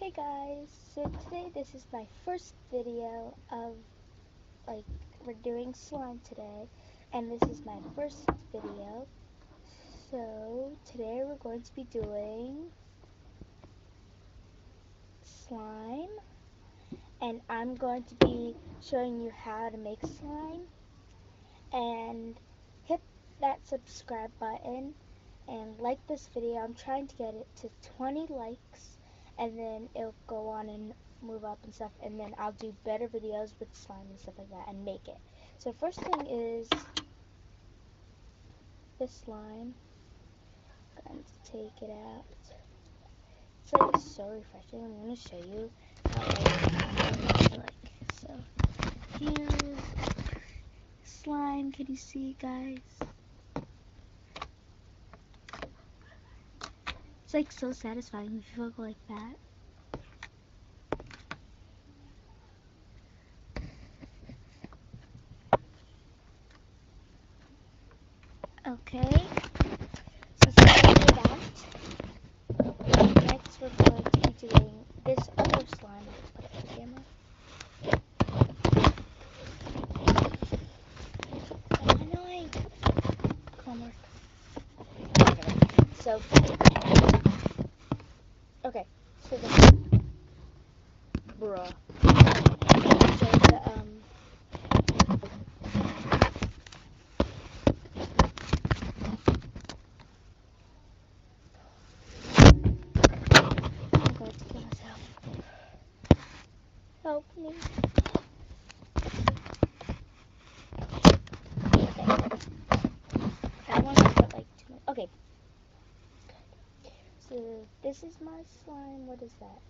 Hey guys, so today this is my first video of, we're doing slime today, and this is my first video. So today we're going to be doing slime, and I'm going to be showing you how to make slime, and hit that subscribe button and like this video. I'm trying to get it to 20 likes, and then it'll go on and move up and stuff, and then I'll do better videos with slime and stuff like that and make it. So first thing is this slime. I'm going to take it out. It's like so refreshing. I'm going to show you how I like. So here's slime. Can you see, guys? It's like so satisfying if you go like that. Okay, so after that, next we're going to be doing this other slime. Let's put it on the camera. So annoying. Homework. So, okay, so the bruh. So the I'm going to kill myself. Help me. Okay. I want to put like 2 minutes. Okay. So this is my slime. What is that?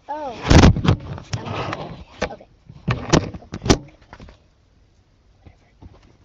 Oh.